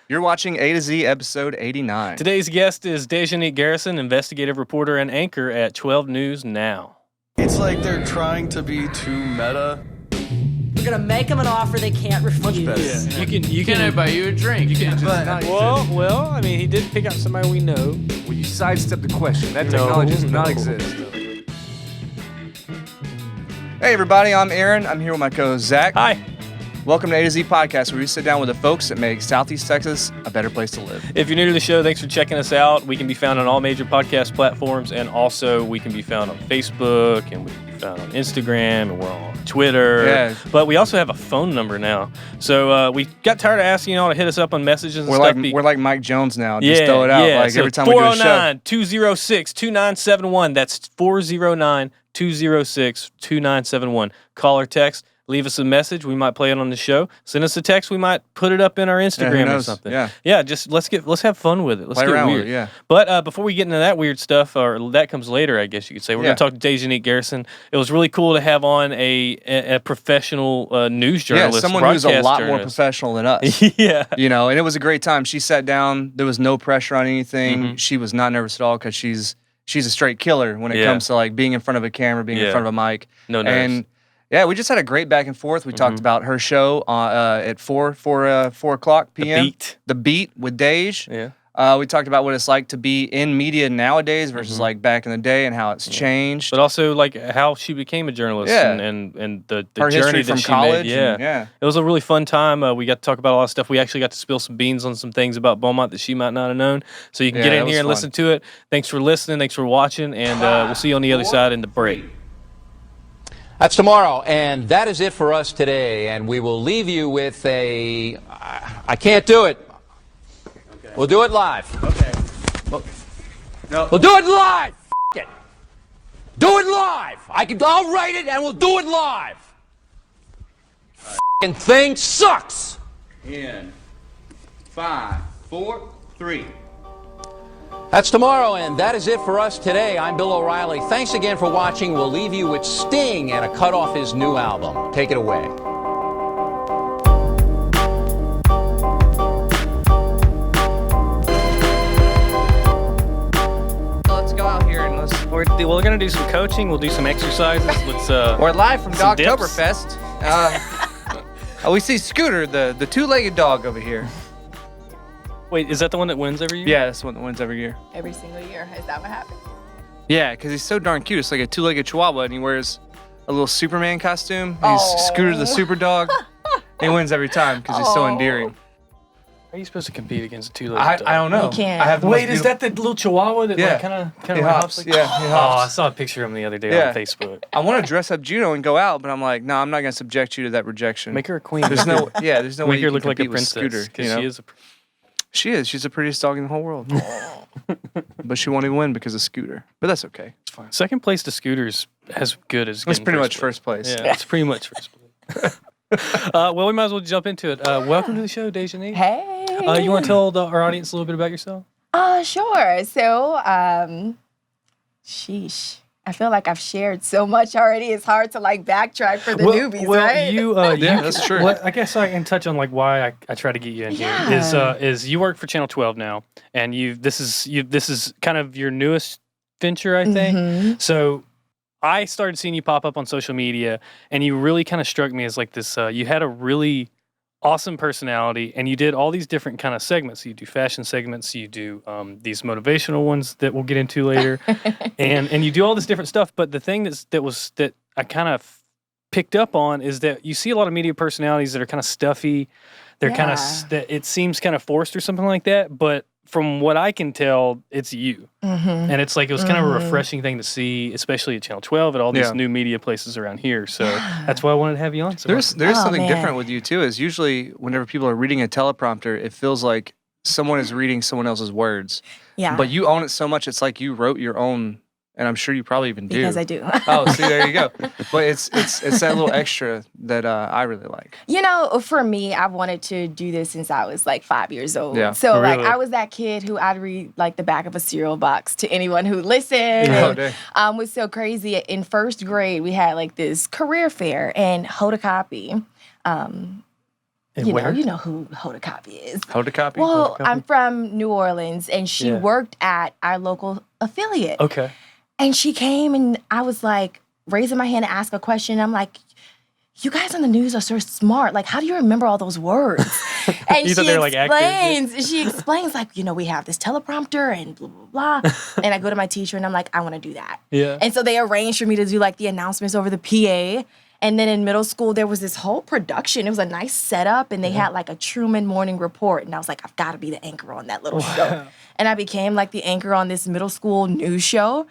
You're watching A to Z episode 89. Today's guest is DeJonique Garrison, investigative reporter and anchor at 12 News Now. It's like they're trying to be too meta. We're gonna make them an offer they can't refuse. Much better. Yeah. You can buy you a drink. You can't just not well, I mean, he did pick out somebody we know. Well, you sidestep the question. That technology does not exist. Hey, everybody, I'm Aaron. I'm here with my co-host, Zach. Hi. Welcome to A to Z Podcast, where we sit down with the folks that make Southeast Texas a better place to live. If you're new to the show, thanks for checking us out. We can be found on all major podcast platforms, and also we can be found on Facebook, and we can be found on Instagram, and we're on Twitter. Yeah. But we also have a phone number now. So we got tired of asking y'all to hit us up on messages and stuff. We're like Mike Jones now. Just throw it out. Yeah. Like So every time we do a show. 409-206-2971. That's 409-206-2971. Call or text. Leave us a message. We might play it on the show. Send us a text. We might put it up in our Instagram or something. Yeah. Just let's have fun with it. Let's play get around weird. with it, yeah. But before we get into that weird stuff, or that comes later, I guess you could say, we're going to talk to DeJonique Garrison. It was really cool to have on a professional news journalist, someone who's a lot more professional than us. Yeah, and it was a great time. She sat down. There was no pressure on anything. Mm-hmm. She was not nervous at all because she's a straight killer when it comes to like being in front of a camera, being in front of a mic. No nerves. And yeah, we just had a great back and forth. We talked about her show at 4 o'clock p.m. The Beat with Dej. Yeah. We talked about what it's like to be in media nowadays versus like back in the day and how it's changed. But also like how she became a journalist and the her journey history from that she college. made. Yeah. It was a really fun time. We got to talk about a lot of stuff. We actually got to spill some beans on some things about Beaumont that she might not have known. So you can get in here and listen to it. Thanks for listening. Thanks for watching. And we'll see you on the other side in the break. That's tomorrow, and that is it for us today. And we will leave you with a... I can't do it. Okay. We'll do it live. Okay. Well, no. We'll do it live. It. Do it live. I'll write it, and we'll do it live. Right. Thing sucks. In 5, 4, 3. That's tomorrow, and that is it for us today. I'm Bill O'Reilly. Thanks again for watching. We'll leave you with Sting and a cut off his new album. Take it away. Let's go out here and We're going to do some coaching. We'll do some exercises. We're live from Dogtoberfest. We see Scooter, the two-legged dog over here. Wait, is that the one that wins every year? Yeah, that's the one that wins every year. Every single year. Is that what happens? Yeah, because he's so darn cute. It's like a two-legged chihuahua, and he wears a little Superman costume. He's Scooter the super dog. He wins every time because he's so endearing. Are you supposed to compete against a two-legged dog? I don't know. You can't. I have Wait, is that the little chihuahua that Yeah. like kind of hops? Like, Yeah, he Oh, hops. I saw a picture of him the other day on Facebook. I want to dress up Juno and go out, but I'm like, no, I'm not going to subject you to that rejection. Make her a queen. There's no way Make you her can look like a compete with princess. Scooter. You know? She is a She is. She's the prettiest dog in the whole world. But she won't even win because of Scooter. But that's okay. It's fine. Second place to Scooter's as good as It's getting pretty much place. first place. Yeah, it's pretty much first place. Well, we might as well jump into it. Welcome to the show, DeJonique. Hey. You want to tell our audience a little bit about yourself? Sure. So, sheesh. I feel like I've shared so much already. It's hard to like backtrack for the newbies, right? Yeah, that's true. I guess I can touch on like why I try to get you in here. Is you work for Channel 12 now, and this is kind of your newest venture, I think. Mm-hmm. So I started seeing you pop up on social media, and you really kind of struck me as like this. You had a really awesome personality, and you did all these different kind of segments. You do fashion segments, you do these motivational ones that we'll get into later, and you do all this different stuff. But the thing that I kind of picked up on is that you see a lot of media personalities that are kind of stuffy. They're kind of it seems kind of forced or something like that. But from what I can tell, it's you. Mm-hmm. And it's like, it was kind of a refreshing thing to see, especially at Channel 12 and all these new media places around here. So that's why I wanted to have you on. So there's something different with you too, is usually whenever people are reading a teleprompter, it feels like someone is reading someone else's words. Yeah. But you own it so much, it's like you wrote your own. And I'm sure you probably even do. Because I do. Oh, see, there you go. But it's that little extra that I really like. You know, for me, I've wanted to do this since I was like 5 years old. Yeah. So Really? like I was that kid who I'd read like the back of a cereal box to anyone who listened. Oh, dang. And, was so crazy. In first grade, we had like this career fair, and hold a copy. And you where? know who Hoda Kotb is. Hoda Kotb? Well, Hoda Kotb? I'm from New Orleans, and she Yeah. worked at our local affiliate. Okay. And she came, and I was like raising my hand to ask a question. I'm like, you guys on the news are so smart. Like, how do you remember all those words? And You thought they were like actors? she explains, like, we have this teleprompter and blah, blah, blah. And I go to my teacher and I'm like, I want to do that. Yeah. And so they arranged for me to do like the announcements over the PA. And then in middle school, there was this whole production. It was a nice setup, and they had like a Truman Morning Report. And I was like, I've got to be the anchor on that little show. And I became like the anchor on this middle school news show.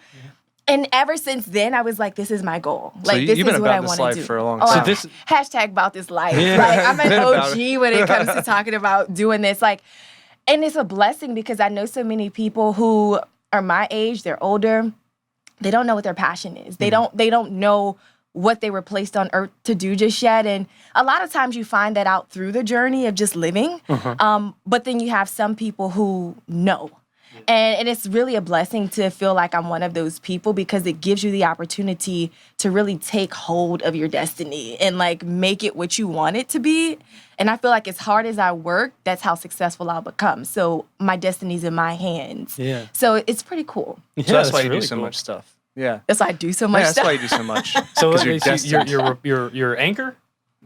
And ever since then, I was like, this is my goal. So Like, this you've been is what I about this want to life do. for a long Oh, time. So this- hashtag about this life. Yeah. Like, I'm an Been about OG when it comes to talking about doing this. Like, and it's a blessing because I know so many people who are my age, they're older, they don't know what their passion is. They don't know what they were placed on earth to do just yet. And a lot of times you find that out through the journey of just living. But then you have some people who know. And it's really a blessing to feel like I'm one of those people because it gives you the opportunity to really take hold of your destiny and like make it what you want it to be. And I feel like as hard as I work, that's how successful I'll become. So my destiny's in my hands. Yeah. So it's pretty cool. Yeah, So that's why you really do so cool. much stuff. Yeah. That's why I do so much Yeah, that's stuff. why you do so much. So 'Cause you're destined. you're anchor.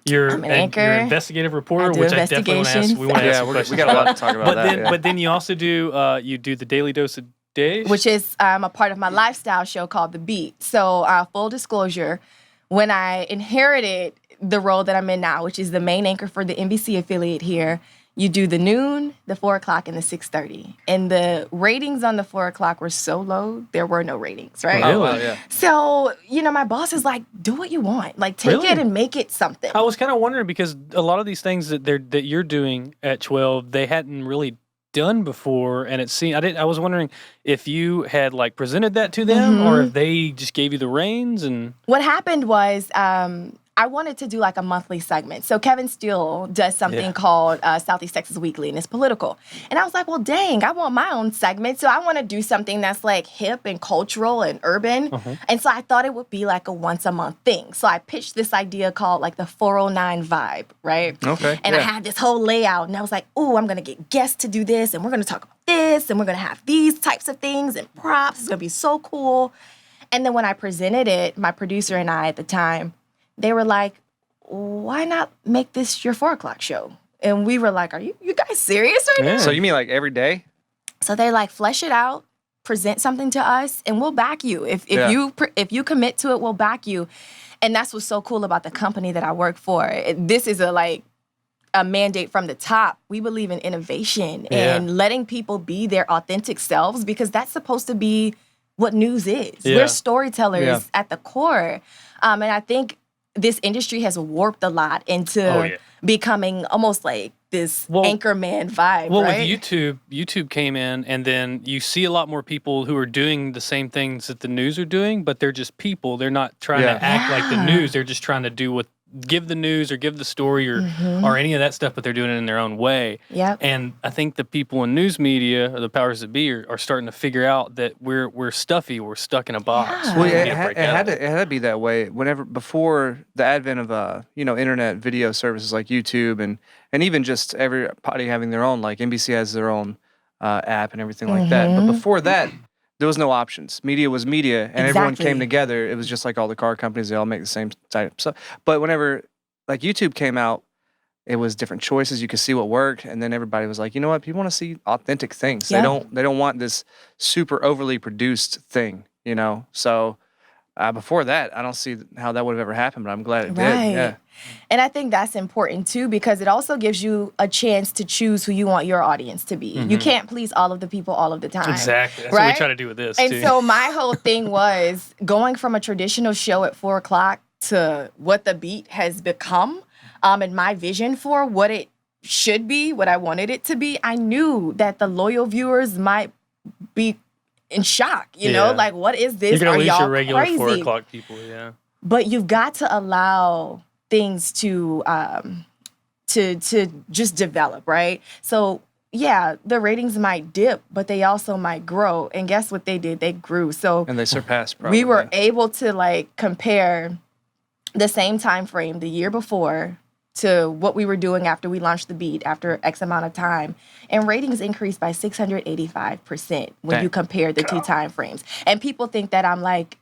You're I'm an anchor. You're an investigative reporter, I do which I definitely want to ask. investigations. We want to ask Yeah, some we questions got a about. lot to talk about But that. then, yeah. but then you also do you do the Daily Dose of Days, Which is a part of my lifestyle show called The Beat. So full disclosure, when I inherited the role that I'm in now, which is the main anchor for the NBC affiliate here, you do the noon, the 4 o'clock, and the 6:30. And the ratings on the 4 o'clock were so low, there were no ratings, right? Really? Oh, wow, yeah. So, my boss is like, do what you want. Like, take Really? it and make it something. I was kind of wondering because a lot of these things that you're doing at 12, they hadn't really done before, and it seemed I was wondering if you had like presented that to them or if they just gave you the reins. And What happened was I wanted to do like a monthly segment. So Kevin Steele does something called Southeast Texas Weekly, and it's political. And I was like, well, dang, I want my own segment. So I want to do something that's like hip and cultural and urban. And so I thought it would be like a once a month thing. So I pitched this idea called like the 409 vibe, right? Okay, And I yeah. had this whole layout, and I was like, oh, I'm going to get guests to do this, and we're going to talk about this, and we're going to have these types of things and props. It's going to be so cool. And then when I presented it, my producer and I at the time, they were like, why not make this your 4 o'clock show? And we were like, are you guys serious right now? So you mean like every day? So they're like, flesh it out, present something to us, and we'll back you. If you commit to it, we'll back you. And that's what's so cool about the company that I work for. This is a mandate from the top. We believe in innovation and letting people be their authentic selves because that's supposed to be what news is. Yeah. We're storytellers at the core. And I think this industry has warped a lot into becoming almost like this anchorman vibe, well, right? with YouTube came in, and then you see a lot more people who are doing the same things that the news are doing, but they're just people. They're not trying to act like the news. They're just trying to give the news or give the story or any of that stuff, but they're doing it in their own way. Yep. And I think the people in news media or the powers that be are starting to figure out that we're stuffy, we're stuck in a box. Yeah. Well, We yeah, need to break out of it had to be that way. Before the advent of internet video services like YouTube and even just everybody having their own, like NBC has their own app and everything like that. But before that, there was no options. Media was media, and everyone Exactly. came together. It was just like all the car companies; they all make the same type of stuff. But whenever like YouTube came out, it was different choices. You could see what worked, and then everybody was like, you know what? People want to see authentic things. Yeah. They don't want this super overly produced thing. So before that, I don't see how that would have ever happened. But I'm glad it Right. did. Yeah. And I think that's important too because it also gives you a chance to choose who you want your audience to be. You can't please all of the people all of the time. Exactly. That's right? what we try to do with this, And too. so my whole thing was going from a traditional show at 4 o'clock to what The Beat has become and my vision for what it should be, what I wanted it to be. I knew that the loyal viewers might be in shock, you know? Like, what is this? You're going Are to lose y'all your regular crazy? 4 o'clock people, yeah. But you've got to allow things to just develop, right? So yeah, the ratings might dip, but they also might grow. And guess what they did? They grew. So And they surpassed probably. we were able to compare the same time frame the year before to what we were doing after we launched The Beat after X amount of time. And ratings increased by 685% when you compare the two time frames. And people think that I'm like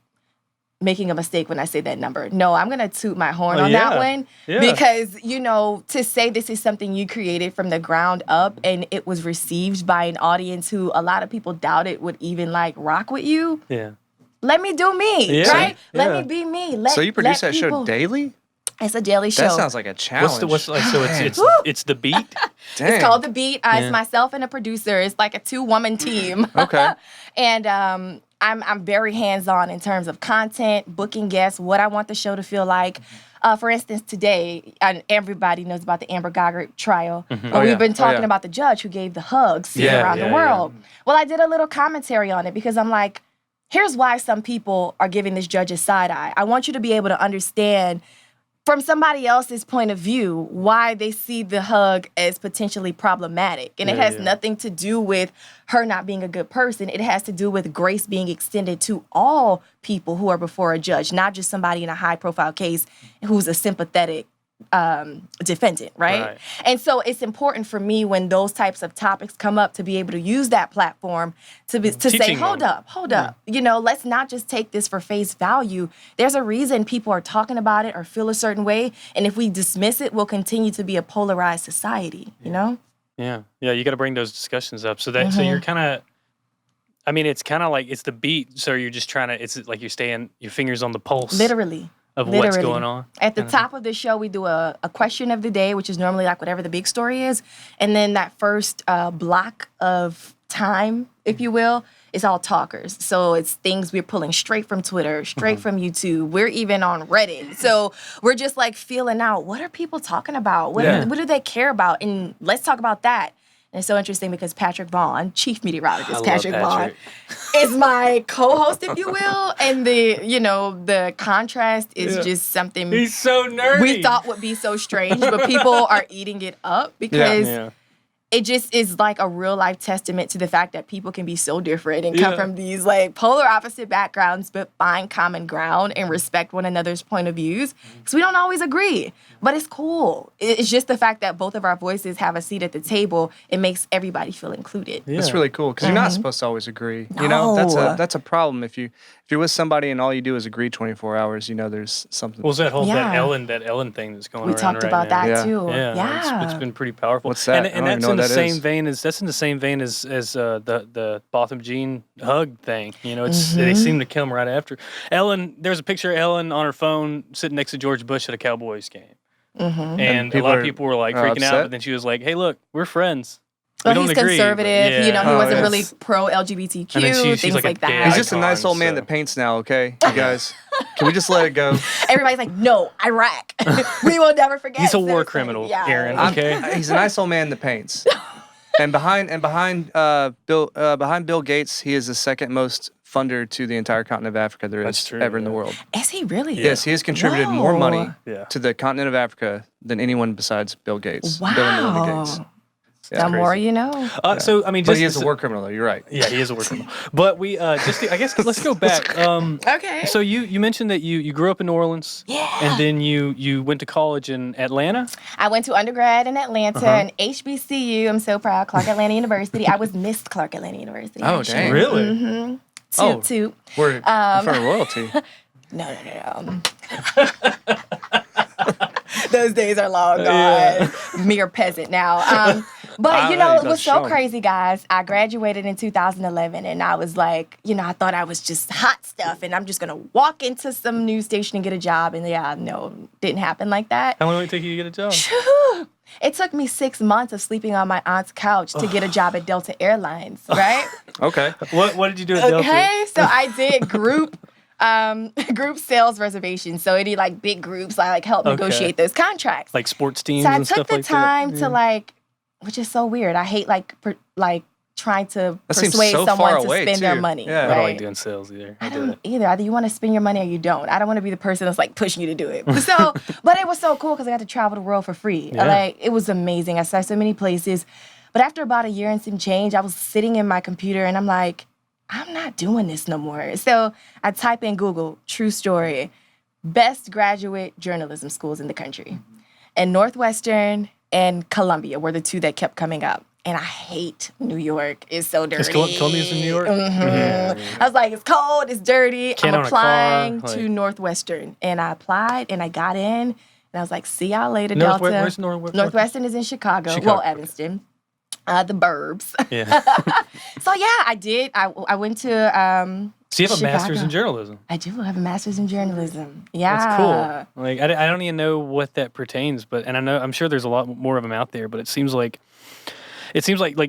making a mistake when I say that number. No, I'm going to toot my horn on that one because, you know, to say this is something you created from the ground up and it was received by an audience who a lot of people doubted would even like rock with you. Yeah. Let me do me, right? Let me be me. So you produce that show daily? It's a daily show. That sounds like a challenge. It's The Beat? Dang. It's called The Beat. It's myself and a producer. It's like a 2-woman team. Okay. And I'm very hands-on in terms of content, booking guests, what I want the show to feel like. For instance, today, and everybody knows about the Amber Goddard trial. But we've been talking about the judge who gave the hugs around the world. Well, I did a little commentary on it because I'm like, here's why some people are giving this judge a side eye. I want you to be able to understand from somebody else's point of view why they see the hug as potentially problematic. And it has nothing to do with her not being a good person. It has to do with grace being extended to all people who are before a judge, not just somebody in a high-profile case who's a sympathetic defendant, right? And so it's important for me when those types of topics come up to be able to use that platform to say, hold up. You know, let's not just take this for face value. There's a reason people are talking about it or feel a certain way. And if we dismiss it, we'll continue to be a polarized society, you know? Yeah. Yeah, you got to bring those discussions up. So that so you're kind of, I mean, it's kind of like it's the beat. So you're just trying to, it's like you're staying, your fingers on the pulse. Literally. Of what's going on. At the top of the show, we do a question of the day, which is normally like whatever the big story is. And then that first block of time, if you will, is all talkers. So it's things we're pulling straight from Twitter, straight from YouTube. We're even on Reddit. So we're just like feeling out, what are people talking about? What do they care about? And let's talk about that. And it's so interesting because Patrick Vaughn, chief meteorologist Patrick Vaughn, is my co-host, if you will. And the contrast is just something he's so nerdy. We thought would be so strange, but people are eating it up because it just is like a real life testament to the fact that people can be so different and come from these like polar opposite backgrounds, but find common ground and respect one another's point of views. Because we don't always agree, but it's cool. It's just the fact that both of our voices have a seat at the table. It makes everybody feel included. It's really cool because you're not supposed to always agree. You know, that's a problem. If you're with somebody and all you do is agree 24 hours, you know, there's something. Well, that whole that Ellen thing that's going around. We talked right about now. that too. It's been pretty powerful. What's that? And that's in the same vein as the Botham Jean hug thing. You know, it's they seem to come right after. Ellen, there's a picture of Ellen on her phone sitting next to George Bush at a Cowboys game. And a lot of people were like freaking out, but then she was like, "Hey, look, we're friends." Well, he's conservative. You know, he wasn't really pro-LGBTQ, things like that. He's just a nice old man that paints now, okay? You guys, can we just let it go? Everybody's like, no, Iraq. We will never forget. He's a war criminal, Aaron, okay? He's a nice old man that paints. And behind Bill Gates, he is the second most funder to the entire continent of Africa there is ever in the world. Is he really? Yes, he has contributed more money to the continent of Africa than anyone besides Bill Gates. Wow. Bill and Melinda Gates. The more you know. So I mean, but he is a war criminal, though. You're right. Yeah, he is a war criminal. But we I guess let's go back. Okay. So you mentioned that you grew up in New Orleans. Yeah. And then you went to college in Atlanta. I went to undergrad in Atlanta and HBCU. I'm so proud. Clark Atlanta University. I was Miss Clark Atlanta University. Oh, actually. dang. Really? Toot. We're in front of royalty. No. Those days are long gone. Mere peasant now. But, you know, it was so crazy, guys. I graduated in 2011, and I was like, you know, I thought I was just hot stuff, and I'm just going to walk into some news station and get a job. And, didn't happen like that. How long did it take you to get a job? It took me 6 months of sleeping on my aunt's couch to get a job at Delta Airlines, right? Okay. What did you do at Delta? Okay, so I did group sales reservations. So any like big groups, I like help negotiate those contracts. Like sports teams so and stuff like that. I took the time to like, which is so weird. I hate trying to persuade someone to spend their money. Yeah. Right? I don't like doing sales either. I don't either. Either you want to spend your money or you don't. I don't want to be the person that's like pushing you to do it. So, but it was so cool because I got to travel the world for free. Yeah. Like it was amazing. I saw so many places. But after about a year and some change, I was sitting in my computer and I'm like, I'm not doing this no more. So I type in Google, true story, best graduate journalism schools in the country. and Northwestern and Columbia were the two that kept coming up. And I hate New York. It's so dirty. Is Columbia's in New York? I was like, it's cold, it's dirty. Can't I'm own a applying car, to like- Northwestern. And I applied and I got in. And I was like, see y'all later, Northwest- Delta. where's Northwestern is in Chicago. Chicago, Well, okay. Evanston. The burbs. Yeah. So yeah, I did. I went to So you have a Chicago. master's in journalism. I do have a master's in journalism. Yeah. That's cool. Like I don't even know what that pertains, but and I'm sure there's a lot more of them out there, but it seems like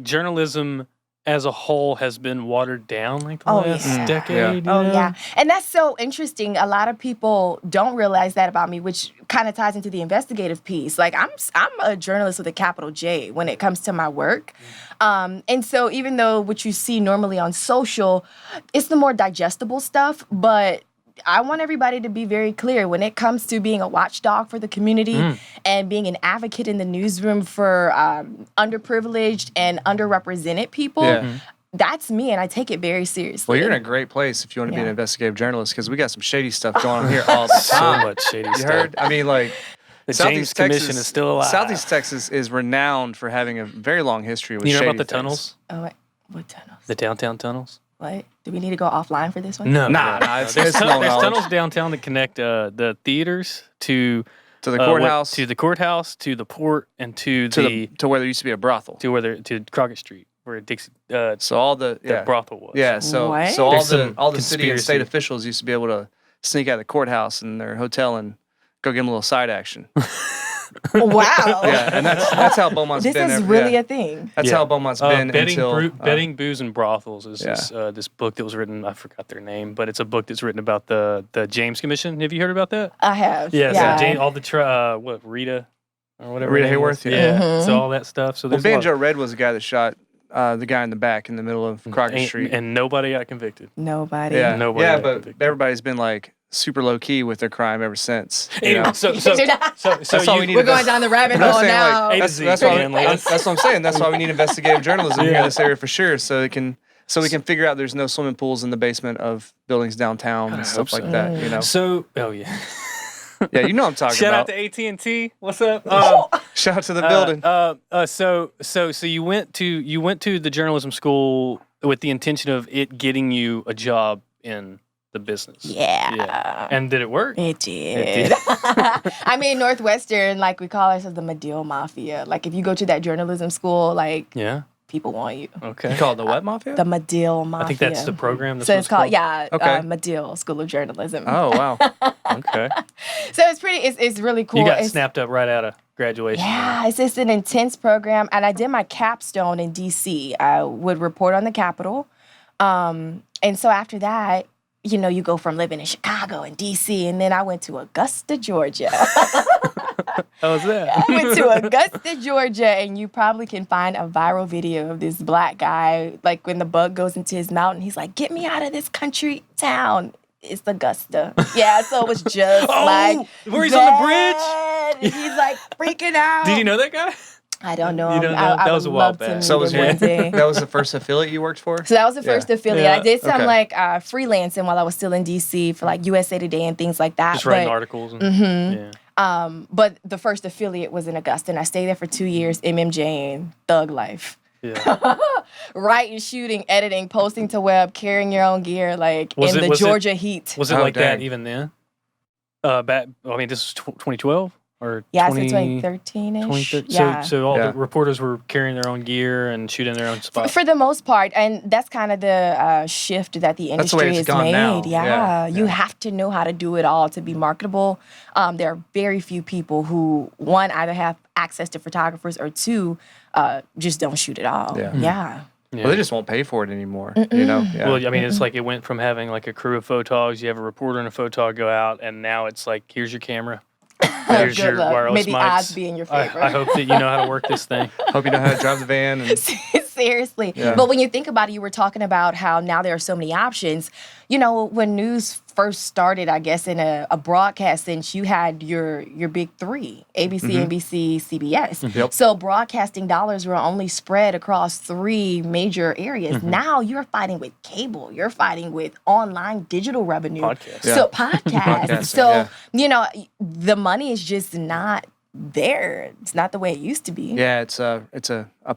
journalism as a whole has been watered down like the last yeah. decade. Oh, you know? yeah. And that's so interesting. A lot of people don't realize that about me, which kind of ties into the investigative piece. Like, I'm a journalist with a capital J when it comes to my work. And so even though what you see normally on social, it's the more digestible stuff, but I want everybody to be very clear when it comes to being a watchdog for the community and being an advocate in the newsroom for underprivileged and underrepresented people. Yeah. That's me, and I take it very seriously. Well, you're in a great place if you want to be an Yeah. investigative journalist because we got some shady stuff going on here all the So time. much shady You stuff. heard? I mean, like, The James Commission is still alive. Southeast Texas is renowned for having a very long history with You know shady about the things. tunnels? Oh, wait. What tunnels? The downtown tunnels? What? Do we need to go offline for this one? No. Nah, it's There's no knowledge. tunnels downtown that connect the theaters to To the courthouse. to the courthouse, to the port, and to the to where there used to be a brothel. to Crockett Street, where Dixie So all the brothel was. Yeah, so What? so all There's the some all the city and conspiracy. state officials used to be able to sneak out of the courthouse and their hotel and go give them a little side action. Wow. Yeah, and that's how Beaumont's This been. is ever- really yeah. a thing. That's how Beaumont's been until Betting, Booze, and Brothels is Yeah. this book that was written. I forgot their name, but it's a book that's written about the James Commission. Have you heard about that? I have. Yeah. Yeah. So James, all the Rita or whatever. Rita her name was. Hayworth, yeah. Mhm. So all that stuff. So Well, there's a lot- Banjo Red was the guy that shot the guy in the back in the middle of Crockett Street. and nobody got convicted. Nobody. Yeah, nobody yeah, got but convicted. everybody's been like super low key with their crime ever since. you Anyway, know? so That's all we need. We're going down the rabbit I'm not hole saying, now. like, A to that's, Z, that's, why man, like, that's what I'm saying. That's why we need investigative journalism here Yeah. in this area for sure, so we can figure out there's no swimming pools in the basement of buildings downtown and stuff like that. You know, oh yeah. yeah, you know what I'm talking Shout out about. to AT&T. What's up? Shout out to the building. So you went to the journalism school with the intention of it getting you a job in the business. Yeah. And did it work? It did. I mean, Northwestern, like we call ourselves the Medill Mafia. Like if you go to that journalism school, like Yeah. people want you. Okay. You call it the what mafia? The Medill Mafia. I think that's the program. That's So what it's called, Okay. Medill School of Journalism. Oh wow. Okay. So it's pretty, it's really cool. You got It's- snapped up right out of graduation. Yeah, it's just an intense program. And I did my capstone in DC. I would report on the Capitol. And so after that, you know, you go from living in Chicago and DC, and then I went to Augusta, Georgia. How was that? I went to Augusta, Georgia, and you probably can find a viral video of this black guy, like when the bug goes into his mouth, and he's like, "Get me out of this country town." It's Augusta. Yeah, so it was just like where he's on the bridge? that. He's like freaking out. Did you know that guy? I don't know You him. don't know? I That would was a while love to back. meet So was him one day. that was the first affiliate you worked for? So that was the first affiliate. Yeah. I did some Okay. like freelancing while I was still in DC for like USA Today and things like that. Just writing But, articles. And, yeah. but the first affiliate was in Augusta, and I stayed there for 2 years. MMJ, thug life. Yeah. Writing, shooting, editing, posting to web, carrying your own gear, like Was in it- the was it- Georgia heat. Was it Oh, like that dang. even then? Back. I mean, this is 2012 or Yeah, 20, it's 2013-ish. 2013. Yeah. So all Yeah. the reporters were carrying their own gear and shooting their own spots. For the most part, and that's kind of the shift that the That's the way industry it's has gone made. now. Yeah. You Yeah. have to know how to do it all to be marketable. There are very few people who, one, either have access to photographers, or two, just don't shoot at all. Yeah. Yeah. Yeah. Well, they just won't pay for it anymore. You know. Yeah. Well, I mean, it's like it went from having like a crew of photogs, you have a reporter and a photog go out, and now it's like, here's your camera. Here's Good your luck. wireless May the mics. odds be in your favor. I hope that you know how to work this thing. Hope you know how to drive the van. And Seriously. Yeah. But when you think about it, you were talking about how now there are so many options. You know, when news first started, I guess, in a broadcast sense, you had your big three, ABC, NBC, CBS. Yep. So broadcasting dollars were only spread across three major areas. Now you're fighting with cable. You're fighting with online digital revenue. Podcasts. So podcasts. Podcasting, So, yeah. you know, the money is just not there. It's not the way it used to be. Yeah, it's a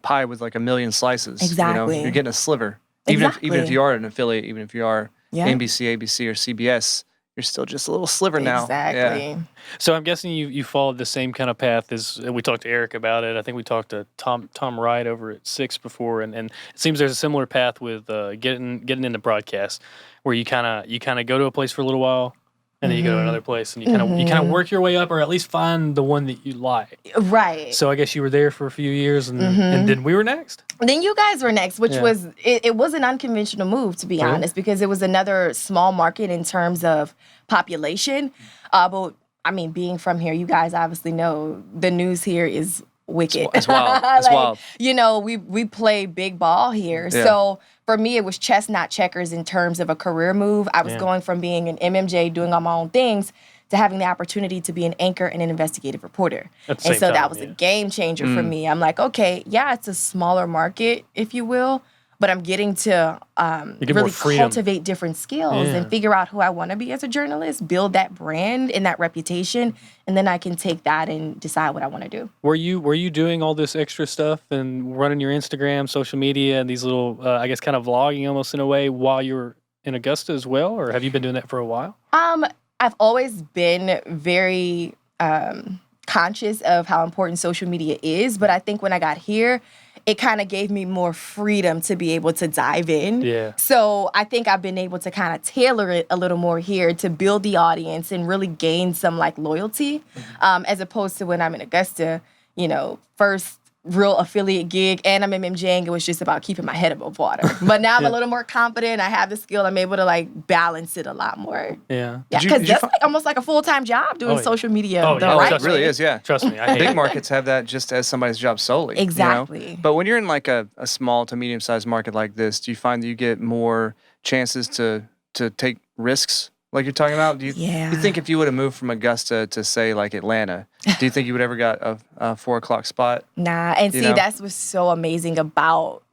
pie with like a million slices. Exactly. You're getting a sliver. Even if Exactly. you are an affiliate, even if you are Yeah. NBC, ABC, or CBS, you're still just a little sliver now. Exactly. Yeah. So I'm guessing you followed the same kind of path as we talked to Eric about it. I think we talked to Tom Wright over at 6 before, and it seems there's a similar path with getting into broadcast, where you kind of go to a place for a little while, and then you go to another place, and you kind of work your way up, or at least find the one that you like. Right. So I guess you were there for a few years, and then we were next. Then you guys were next, which Yeah. was it was an unconventional move, to be honest, because it was another small market in terms of population. But I mean, being from here, you guys obviously know the news here is wicked. It's wild. It's wild. You know, we play big ball here. Yeah. So for me, it was chess, not checkers in terms of a career move. I was Yeah. going from being an MMJ, doing all my own things, to having the opportunity to be an anchor and an investigative reporter. At the And same so time, that was yeah. a game changer for me. I'm like, okay, yeah, it's a smaller market, if you will, but I'm getting to get more really freedom. cultivate different skills Yeah. and figure out who I want to be as a journalist, build that brand and that reputation, and then I can take that and decide what I want to do. Were you doing all this extra stuff and running your Instagram, social media, and these little, I guess, kind of vlogging almost in a way while you were in Augusta as well, or have you been doing that for a while? I've always been very conscious of how important social media is, but I think when I got here, it kind of gave me more freedom to be able to dive in. Yeah. So I think I've been able to kind of tailor it a little more here to build the audience and really gain some like loyalty, as opposed to when I'm in Augusta, you know, first real affiliate gig and I'm MMJing, it was just about keeping my head above water. But now I'm a little more confident. I have the skill. I'm able to like balance it a lot more. Yeah. Yeah, Did you because that's find- like almost like a full-time job doing Oh, yeah. social media Oh, the yeah. Oh, right it really way. is, yeah. Trust me, I hate Big it. markets have that just as somebody's job solely. you know? Exactly. But when you're in like a small to medium sized market like this, do you find that you get more chances to take risks like you're talking about? Do you Yeah. think if you would have moved from Augusta to say like Atlanta, do you think you would ever got a 4 o'clock spot? Nah, and You see, know? that's what's so amazing about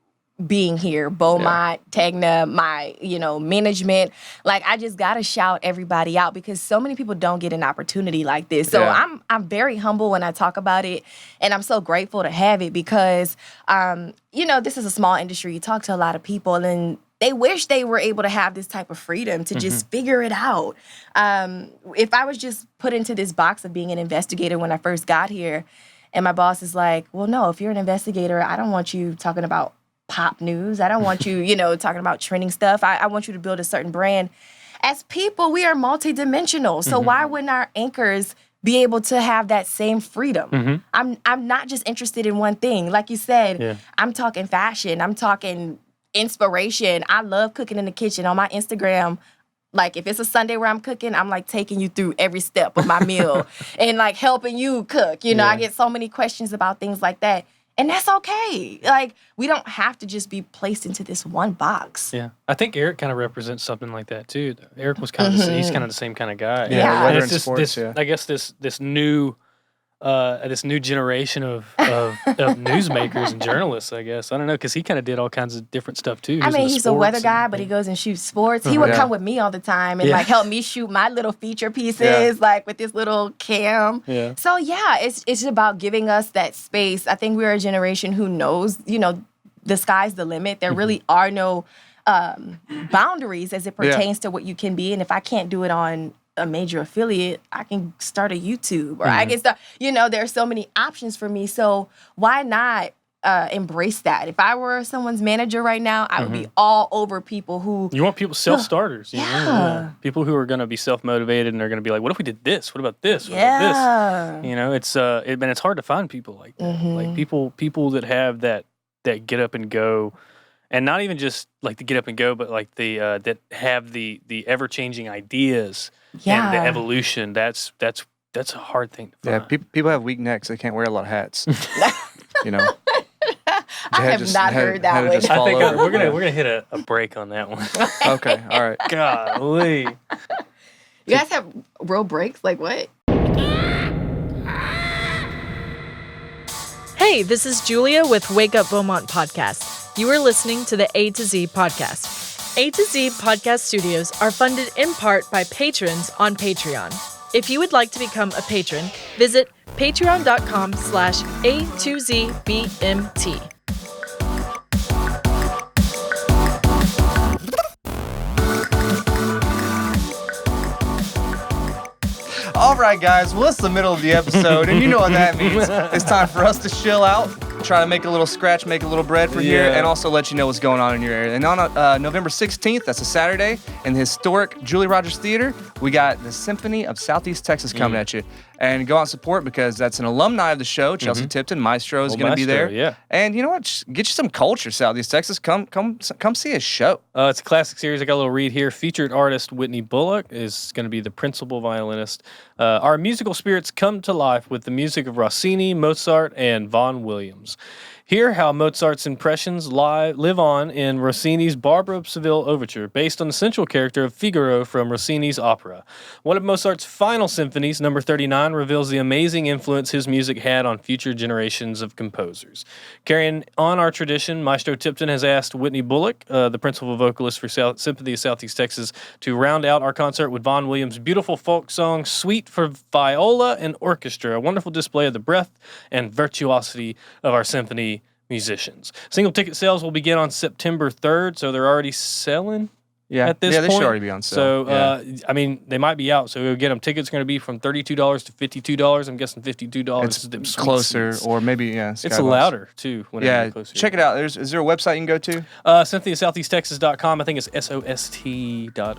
being here. Beaumont, Tegna, my, management. Like, I just gotta shout everybody out because so many people don't get an opportunity like this. So Yeah. I'm very humble when I talk about it, and I'm so grateful to have it because, this is a small industry. You talk to a lot of people, and they wish they were able to have this type of freedom to just figure it out. If I was just put into this box of being an investigator when I first got here, and my boss is like, well, no, if you're an investigator, I don't want you talking about pop news. I don't want you, talking about trending stuff. I want you to build a certain brand. As people, we are multidimensional. So why wouldn't our anchors be able to have that same freedom? I'm not just interested in one thing. Like you said, I'm talking fashion. I'm talking inspiration. I love cooking in the kitchen. On my Instagram, like if it's a Sunday where I'm cooking, I'm like taking you through every step of my meal and like helping you cook. I get so many questions about things like that. And that's okay. Like, we don't have to just be placed into this one box. Yeah, I think Eric kind of represents something like that too. Eric was kind of he's kind of the same kind of guy. Yeah. And weather it's and just sports, this, yeah. I guess this new generation of newsmakers and journalists. I guess I don't know because he kind of did all kinds of different stuff too. I mean, he's a weather sports guy, but he goes and shoots sports. He would Yeah. come with me all the time and Yeah. like help me shoot my little feature pieces, Yeah. like with this little cam. Yeah. So yeah, it's about giving us that space. I think we're a generation who knows, the sky's the limit. There really are no boundaries as it pertains to what you can be. And if I can't do it on a major affiliate, I can start a YouTube or I can start, there are so many options for me. So why not embrace that? If I were someone's manager right now, I would be all over people who You want people self-starters. You know? Yeah. People who are going to be self-motivated and they're going to be like, what if we did this? What about this? What Yeah. about this? It's hard to find people like that. Like people that have that get up and go, and not even just like the get up and go, but like the that have the ever-changing ideas and the evolution. That's a hard thing to Yeah, find. people have weak necks. They can't wear a lot of hats. I have not heard that one. I think we're gonna hit a break on that one. Okay, all right. Golly. You guys have real breaks? Like what? Hey, this is Julia with Wake Up Beaumont Podcast. You are listening to the A to Z podcast. A to Z Podcast Studios are funded in part by patrons on Patreon. If you would like to become a patron, visit patreon.com/A2ZBMT. All right, guys. Well, it's the middle of the episode, and you know what that means. It's time for us to chill out, try to make a little scratch, make a little bread for here, and also let you know what's going on in your area. And on November 16th, that's a Saturday, in the historic Julie Rogers Theater, we got the Symphony of Southeast Texas coming at you. And go out and support because that's an alumni of the show. Chelsea Tipton, Maestro, is going to be there. Yeah. And you know what? Just get you some culture, Southeast Texas. Come see a show. It's a classic series. I got a little read here. Featured artist Whitney Bullock is going to be the principal violinist. Our musical spirits come to life with the music of Rossini, Mozart, and Vaughan Williams. Hear how Mozart's impressions live on in Rossini's Barbara of Seville Overture, based on the central character of Figaro from Rossini's opera. One of Mozart's final symphonies, number 39, reveals the amazing influence his music had on future generations of composers. Carrying on our tradition, Maestro Tipton has asked Whitney Bullock, the principal vocalist for Symphony of Southeast Texas, to round out our concert with Vaughan Williams' beautiful folk song, Suite for Viola and Orchestra, a wonderful display of the breadth and virtuosity of our symphony musicians. Single ticket sales will begin on September 3rd, so they're already selling at this point. Yeah, they should already be on sale. So, I mean, they might be out, so go get them. Tickets are going to be from $32 to $52. I'm guessing $52 is them sweet closer, seats. or maybe, It's Skybox. louder, too. Yeah, Closer. check it out. Is there a website you can go to? SympathyofSoutheastTexas.com. I think it's SOST.org.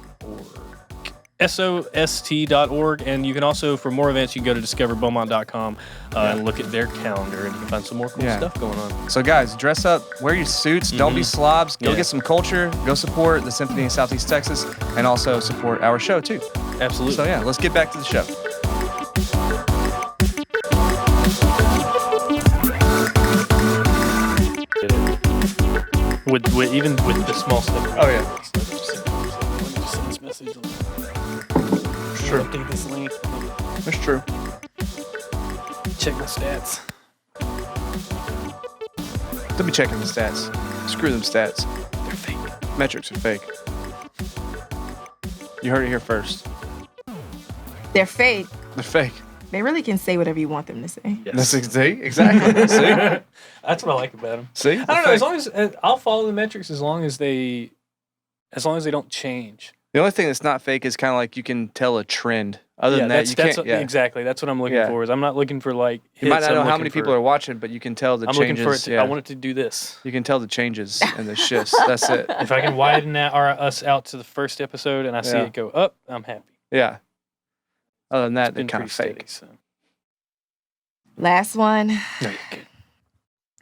SOST.org, and you can also, for more events, you can go to discoverbeaumont.com and look at their calendar, and you can find some more cool stuff going on. So guys, dress up, wear your suits, don't be slobs, go get some culture, go support the Symphony of Southeast Texas, and also support our show too. Absolutely. So yeah, let's get back to the show. Even with the small stuff. Oh yeah. Just send this message. True. Update this link. That's true. Check the stats. Don't be checking the stats. Screw them stats. They're fake. Metrics are fake. You heard it here first. They're fake. They're fake. They really can say whatever you want them to say. That's exactly. See? That's what I like about them. See? I don't know. As long as I'll follow the metrics, as long as they don't change. The only thing that's not fake is kind of like you can tell a trend. Other than that, you that's can't. exactly. That's what I'm looking for. Is I'm not looking for like. You might hits, not know I'm how looking many for- people are watching, but you can tell the I'm changes. looking for it. I want it to do this. You can tell the changes and the shifts. That's it. If I can widen us out to the first episode and I see it go up, I'm happy. Yeah. Other than that, they're Been kind of pretty fake. steady, so. Last one. No,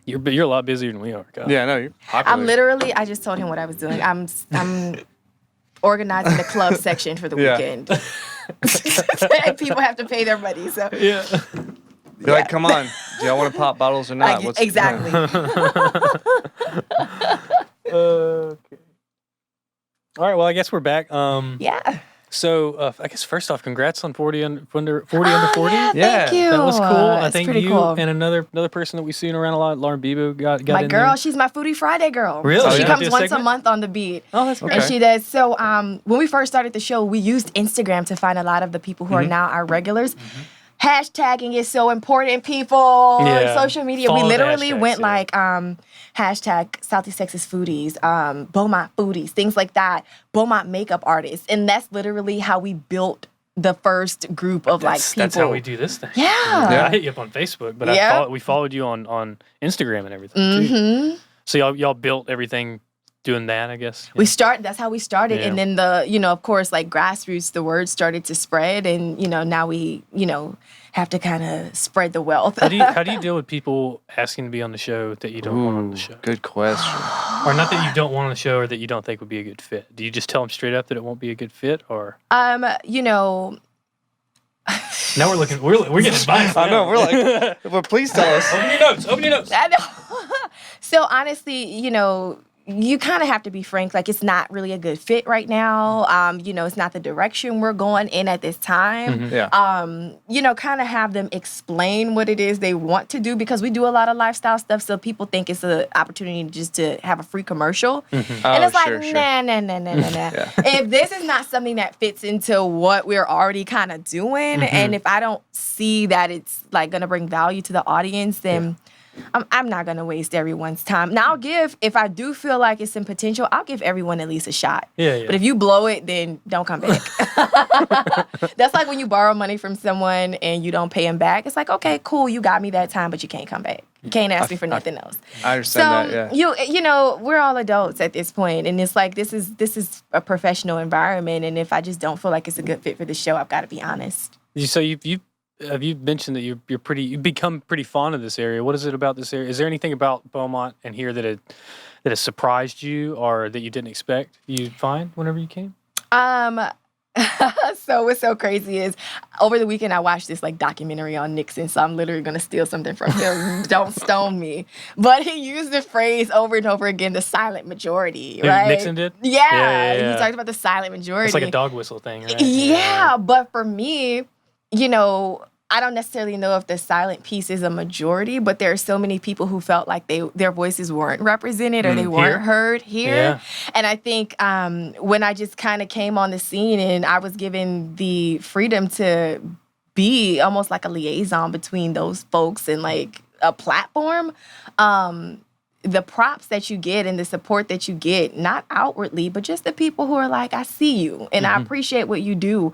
you're good. You're a lot busier than we are. God. Yeah, no, you're popular. I just told him what I was doing. I'm organizing the club section for the weekend. And people have to pay their money, so. Yeah. You're like, come on. Do y'all want to pop bottles or not? Exactly. Okay. All right. Well, I guess we're back. Yeah. So I guess first off, congrats on 40 under 40. Yeah, thank you. That was cool. I It's think pretty you cool. and another person that we've seen around a lot, Lauren Bebo, got My in girl, there. she's my Foodie Friday girl. Really? She Yeah. comes Do a once a segment? month on the beat. Oh, that's great. And she does. So when we first started the show, we used Instagram to find a lot of the people who are now our regulars. Hashtagging is so important, people. Yeah. Social media. Follow We the literally hashtags, went yeah. like hashtag Southeast Texas foodies, Beaumont foodies, things like that. Beaumont makeup artists. And that's literally how we built the first group of like people. That's how we do this thing. Yeah. I hit you up on Facebook, but Yeah. we followed you on Instagram and everything too. So y'all built everything doing that, I guess. Yeah. That's how we started. Yeah. And then of course, like grassroots, the word started to spread. And, now we, have to kind of spread the wealth. How do you deal with people asking to be on the show that you don't want on the show? Good question. Or not that you don't want on the show or that you don't think would be a good fit? Do you just tell them straight up that it won't be a good fit, or? Now Now we're looking. We're getting advice. I know. We're like, well, please tell us. Open your notes. Open your notes. I know. So honestly, you kind of have to be frank. Like, it's not really a good fit right now. It's not the direction we're going in at this time. Yeah. Kind of have them explain what it is they want to do, because we do a lot of lifestyle stuff. So people think it's an opportunity just to have a free commercial. And it's like, sure. nah. If this is not something that fits into what we're already kind of doing, and if I don't see that it's like going to bring value to the audience, then I'm not going to waste everyone's time. Now, if I do feel like it's some potential, I'll give everyone at least a shot. Yeah. But if you blow it, then don't come back. That's like when you borrow money from someone and you don't pay them back. It's like, okay, cool, you got me that time, but you can't come back. You can't ask me for nothing else. I understand that, yeah. We're all adults at this point, and it's like this is a professional environment, and if I just don't feel like it's a good fit for the show, I've got to be honest. So you've mentioned that you've become pretty fond of this area. What is it about this area? Is there anything about Beaumont and here that has surprised you or that you didn't expect you'd find whenever you came? So what's so crazy is over the weekend I watched this like documentary on Nixon, so I'm literally gonna steal something from him. Don't stone me. But he used the phrase over and over again, the silent majority, right? Nixon did? Yeah. He talked about the silent majority. It's like a dog whistle thing, right? Yeah, but for me, I don't necessarily know if the silent piece is a majority, but there are so many people who felt like their voices weren't represented or they weren't heard here. Yeah. And I think when I just kind of came on the scene and I was given the freedom to be almost like a liaison between those folks and like a platform, the props that you get and the support that you get, not outwardly, but just the people who are like, I see you and I appreciate what you do.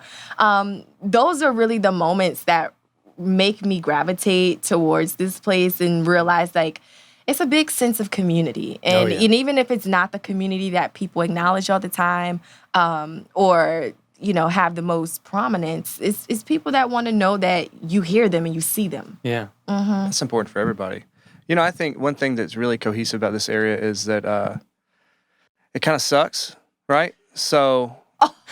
Those are really the moments that make me gravitate towards this place and realize like it's a big sense of community. And, and even if it's not the community that people acknowledge all the time or, have the most prominence, it's people that want to know that you hear them and you see them. Yeah. That's important for everybody. I think one thing that's really cohesive about this area is that it kind of sucks, right? So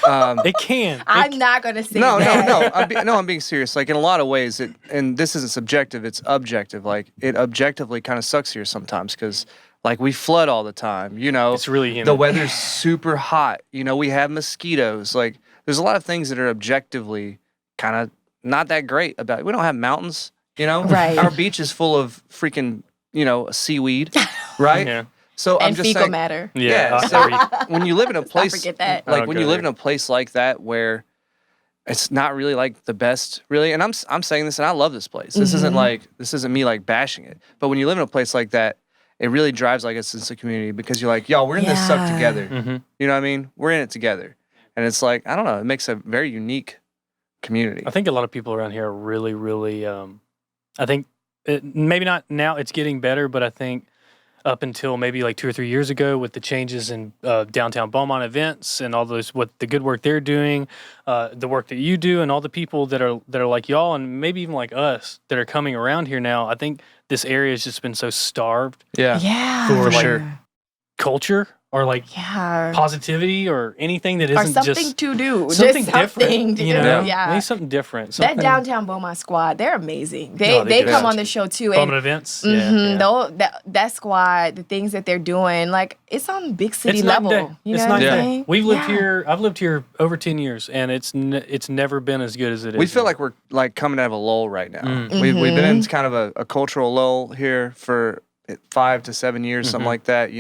it can. I'm not going to say no, that. I'm being serious. Like in a lot of ways, and this isn't subjective; it's objective. Like it objectively kind of sucks here sometimes because, like, we flood all the time. It's really humid. The weather's super hot. We have mosquitoes. Like, there's a lot of things that are objectively kind of not that great about it. We don't have mountains. Right. Our beach is full of freaking seaweed, right? Yeah. So I'm And just fecal saying, matter. Yeah. So when you live in a place, forget that. like Oh, when you good. live in a place like that where it's not really like the best, really. And I'm saying this, and I love this place. This isn't me like bashing it. But when you live in a place like that, it really drives like a sense of community because you're like, yo, we're in this suck together. You know what I mean? We're in it together, and it's like I don't know. It makes a very unique community. I think a lot of people around here are really, really. I think maybe not now. It's getting better, but I think up until maybe like 2 or 3 years ago, with the changes in downtown Beaumont events and all those, what the good work they're doing, the work that you do, and all the people that are like y'all, and maybe even like us that are coming around here now. I think this area has just been so starved Yeah. for like sure. culture or like positivity or anything that isn't or something just to do. something Just different. something to do. Yeah. Maybe something different. That Something, downtown Beaumont squad, they're amazing. No, They do. come on the show too. Beaumont events. That squad, the things that they're doing, like it's on big city It's night and level. day. You It's know what night I'm and day. saying? We've lived here. I've lived here over 10 years, and it's never been as good as it is. We feel now. like we're like coming out of a lull right now. We've been in kind of a cultural lull here for 5 to 7 years, something like that,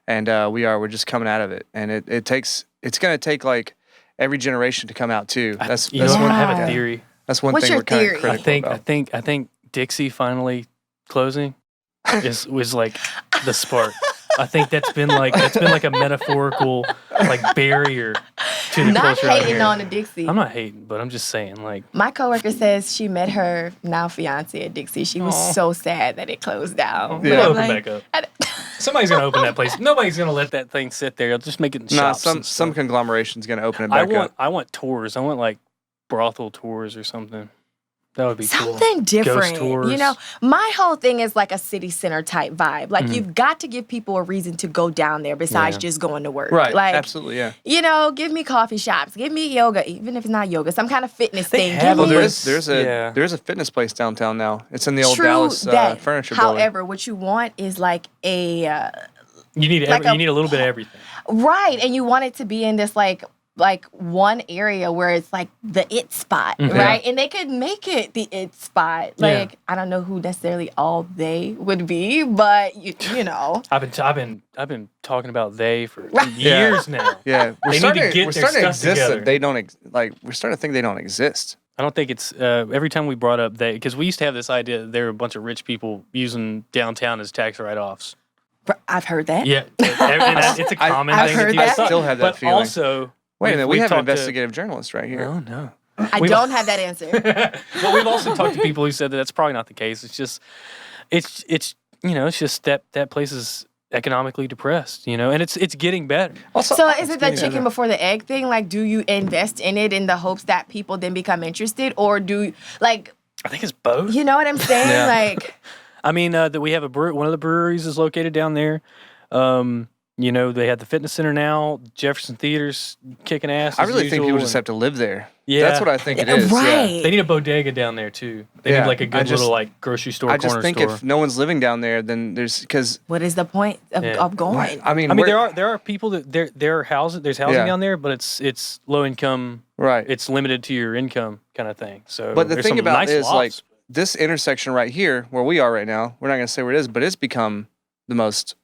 and we're just coming out of it, and it's gonna take like every generation to come out too. I That's have a theory. That's one What's thing your we're kind theory? of critical about. I think Dixie finally closing was like the spark. I think that's been like a metaphorical like barrier to the Not culture out hating here. on the Dixie. I'm not hating, but I'm just saying like My coworker says she met her now fiance at Dixie. She was so sad that it closed down. it'll I'm open like, back up. Somebody's gonna open that place. Nobody's gonna let that thing sit there. They'll just make it in Nah, shops. some and stuff. conglomeration's gonna open it back up. I want tours. I want like brothel tours or something. That would be cool. something different. Ghost tours. My whole thing is like a city center type vibe. Like you've got to give people a reason to go down there besides just going to work. Right, Like, absolutely, yeah. Give me coffee shops, give me yoga, even if it's not yoga, some kind of fitness They thing. have Give me There's a fitness place downtown now. It's in the old True Dallas that. furniture building. However, what you want is like a You need Like you need a little bit of everything. Right. And you want it to be in this like one area where it's like the it spot, right? And they could make it the it spot. Like I don't know who necessarily all they would be, but you know. I've been talking about they for years now. Yeah, They need to get their stuff together. They don't we're starting to think they don't exist. I don't think it's every time we brought up they, because we used to have this idea that there were a bunch of rich people using downtown as tax write-offs. I've heard that. Yeah, and it's a common I've thing. heard do. that. I still have that But feeling. also, Wait a minute, we have an talked to- investigative journalist right here. Oh no. I don't have that answer. But we've also talked to people who said that that's probably not the case. It's just, it's just that place is economically depressed, and it's getting better. Also, So is it the chicken before the egg thing? Like, do you invest in it in the hopes that people then become interested, or do like? I think it's both. You know what I'm saying? Yeah. Like, I mean, that we have one of the breweries is located down there. They have the fitness center now. Jefferson Theater's kicking ass. I as really think usual, people just and have to live there. Yeah. That's what I think it is. right. They need a bodega down there too. They Yeah, need like a I good just- little like grocery store. I just corner think store. if no one's living down there, then there's because what is the point of going? I mean, there are people that there are houses. There's housing Yeah. down there, but it's low income. right. It's limited to your income kind of thing. So, But the there's thing some about nice it is like lofts. this intersection right here, where we are right now. We're not going to say where it is, but it's become the most